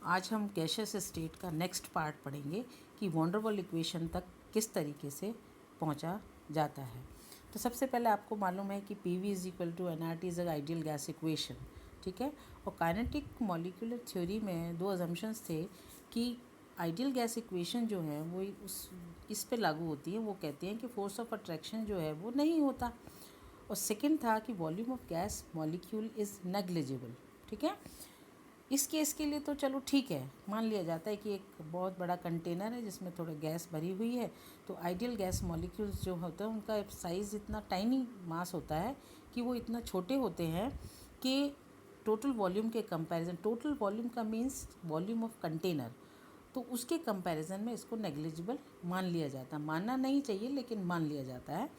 आज हम gaseous state का नेक्स्ट पार्ट पढ़ेंगे कि वॉन डेर वाल इक्वेशन तक किस तरीके से पहुंचा जाता है। तो सबसे पहले आपको मालूम है कि P V is equal to N R T is ideal gas equation, ठीक है। और काइनेटिक मॉलिक्यूलर थ्योरी में दो अजम्पशंस थे कि आइडियल गैस इक्वेशन जो है वो इस पे लागू होती है। वो कहते हैं कि फोर्स ऑफ अट्रैक्शन जो है वो नहीं होता। और सेकंड था कि volume of gas molecule is negligible, ठीक है। इस केस के लिए तो चलो ठीक है, मान लिया जाता है कि एक बहुत बड़ा कंटेनर है जिसमें थोड़ा गैस भरी हुई है, तो आइडियल गैस मॉलिक्यूल्स जो होते हैं उनका साइज़ इतना टाइनी मास होता है कि वो इतना छोटे होते हैं कि टोटल वॉल्यूम के कंपैरिजन, टोटल वॉल्यूम का मीन्स वॉल्यूम ऑफ कंटेनर, तो उसके कंपैरिजन में इसको नेग्लिजिबल मान लिया जाता है। मानना नहीं चाहिए लेकिन मान लिया जाता है।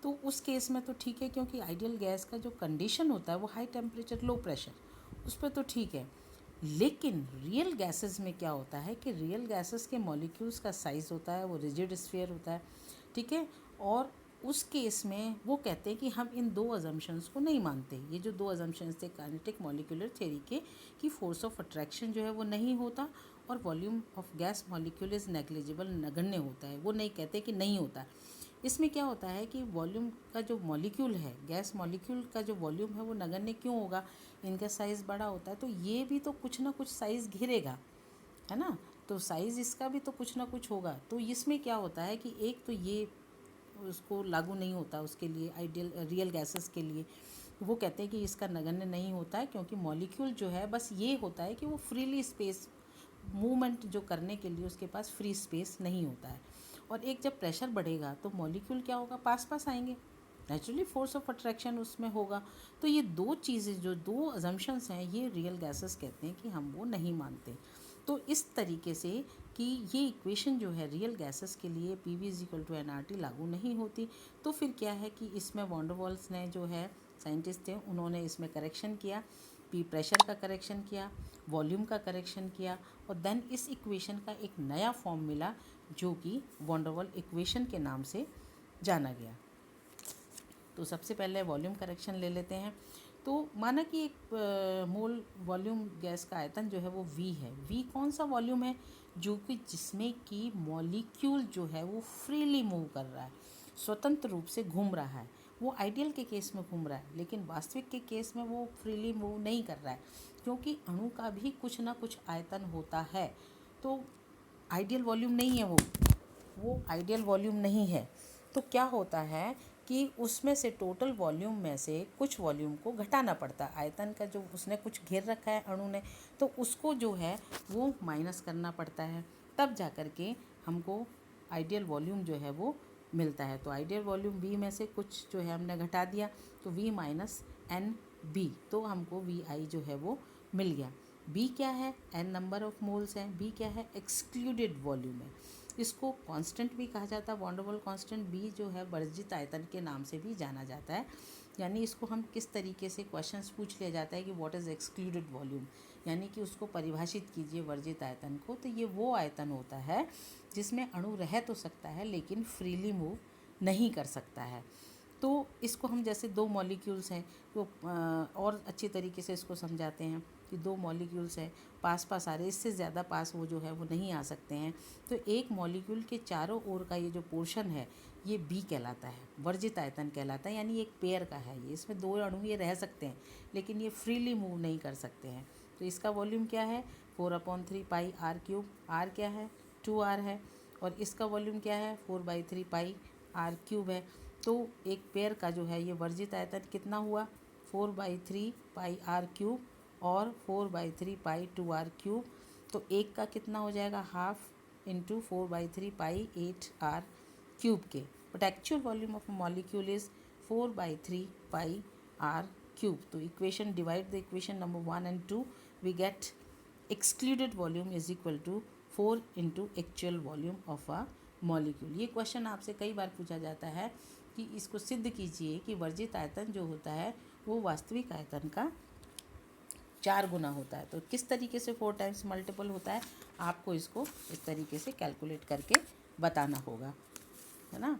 तो उस केस में तो ठीक है, क्योंकि आइडियल गैस का जो कंडीशन होता है वो हाई टेम्परेचर लो प्रेशर, उस पर तो ठीक है। लेकिन रियल गैसेस में क्या होता है कि रियल गैसेस के मॉलिक्यूल्स का साइज़ होता है वो रिजिड स्फीयर होता है, ठीक है। और उस केस में वो कहते हैं कि हम इन दो अजम्पशंस को नहीं मानते। ये जो दो अजम्पशंस थे काइनेटिक मॉलिक्यूलर थ्योरी के, कि फोर्स ऑफ अट्रैक्शन जो है वो नहीं होता और volume of gas molecule is negligible, नगण्य होता है, वो नहीं कहते कि नहीं होता। इसमें क्या होता है कि वॉल्यूम का जो मॉलिक्यूल है, गैस मॉलिक्यूल का जो वॉल्यूम है वो नगण्य क्यों होगा, इनका साइज़ बड़ा होता है, तो ये भी तो कुछ ना कुछ साइज़ घिरेगा, है ना। तो साइज़ इसका भी तो कुछ ना कुछ होगा। तो इसमें क्या होता है कि एक तो ये उसको लागू नहीं होता उसके लिए, आइडियल रियल गैसेस के लिए। वो कहते हैं कि इसका नगण्य नहीं होता है, क्योंकि मॉलिक्यूल जो है बस ये होता है कि वो फ्रीली स्पेस मूवमेंट जो करने के लिए उसके पास फ्री स्पेस नहीं होता है। और एक जब प्रेशर बढ़ेगा तो मॉलिक्यूल क्या होगा, पास पास आएंगे, नेचुरली फोर्स ऑफ अट्रैक्शन उसमें होगा। तो ये दो चीज़ें, जो दो अजम्पशंस हैं, ये रियल गैसेस कहते हैं कि हम वो नहीं मानते। तो इस तरीके से कि ये इक्वेशन जो है रियल गैसेस के लिए P V is equal to N R T लागू नहीं होती। तो फिर क्या है कि इसमें वॉन डेर वाल्स ने जो है साइंटिस्ट थे, उन्होंने इसमें करेक्शन किया, पी प्रेशर का करेक्शन किया, वॉल्यूम का करेक्शन किया, और देन इस इक्वेशन का एक नया फॉर्म मिला जो कि वॉन डेर वाल इक्वेशन के नाम से जाना गया। तो सबसे पहले वॉल्यूम करेक्शन ले लेते हैं। तो माना कि एक मोल वॉल्यूम गैस का आयतन जो है वो V है। V कौन सा वॉल्यूम है, जो कि जिसमें कि मॉलिक्यूल जो है वो फ्रीली मूव कर रहा है, स्वतंत्र रूप से घूम रहा है। वो आइडियल के केस में घूम रहा है, लेकिन वास्तविक के केस में वो फ्रीली मूव नहीं कर रहा है, क्योंकि अणु का भी कुछ ना कुछ आयतन होता है। तो आइडियल वॉल्यूम नहीं है वो आइडियल वॉल्यूम नहीं है। तो क्या होता है कि उसमें से टोटल वॉल्यूम में से कुछ वॉल्यूम को घटाना पड़ता है। आयतन का जो उसने कुछ घेर रखा है अणु ने, तो उसको जो है वो माइनस करना पड़ता है, तब जा कर के हमको आइडियल वॉल्यूम जो है वो मिलता है। तो आइडियल वॉल्यूम V में से कुछ जो है हमने घटा दिया, तो V माइनस एन बी, तो हमको वी आई जो है वो मिल गया। B क्या है, n नंबर ऑफ मोल्स हैं। B क्या है, एक्सक्लूडेड वॉल्यूम है। इसको कांस्टेंट भी कहा जाता है, van der Waal constant. B जो है वर्जित आयतन के नाम से भी जाना जाता है। यानी इसको हम किस तरीके से क्वेश्चंस पूछ लिया जाता है कि व्हाट इज़ एक्सक्लूडेड वॉल्यूम, यानी कि उसको परिभाषित कीजिए वर्जित आयतन को। तो ये वो आयतन होता है जिसमें अणु रह तो सकता है लेकिन फ्रीली मूव नहीं कर सकता है। तो इसको हम जैसे दो मॉलिक्यूल्स हैं तो और अच्छी तरीके से इसको समझाते हैं कि दो मॉलिक्यूल्स हैं, पास पास आ रहे, इससे ज़्यादा पास वो जो है वो नहीं आ सकते हैं। तो एक मॉलिक्यूल के चारों ओर का ये जो पोर्शन है ये B कहलाता है, वर्जित आयतन कहलाता है, यानी एक पेयर का है ये। इसमें दो अणु ये रह सकते हैं लेकिन ये फ्रीली मूव नहीं कर सकते हैं। तो इसका वॉल्यूम क्या है, 4/3 पाई आर क्यूब। आर क्या है, 2R है। और इसका वॉल्यूम क्या है, 4/3 पाई आर क्यूब है। तो एक पेयर का जो है ये वर्जित आयतन कितना हुआ, 4/3 पाई आर क्यूब और 4/3 पाई 2R क्यूब। तो एक का कितना हो जाएगा, half into 4/3 pi 8R cube के। But actual volume of molecule is 4/3 pi R cube. तो equation, divide the equation number 1 and 2, we get excluded volume is equal to 4 into actual volume of a molecule. ये question आपसे कई बार पूछा जाता है कि इसको सिद्ध कीजिए कि वर्जित आयतन जो होता है वो वास्तविक आयतन का 4 गुना होता है। तो किस तरीके से 4 टाइम्स मल्टीपल होता है, आपको इसको इस तरीके से कैलकुलेट करके बताना होगा, है ना।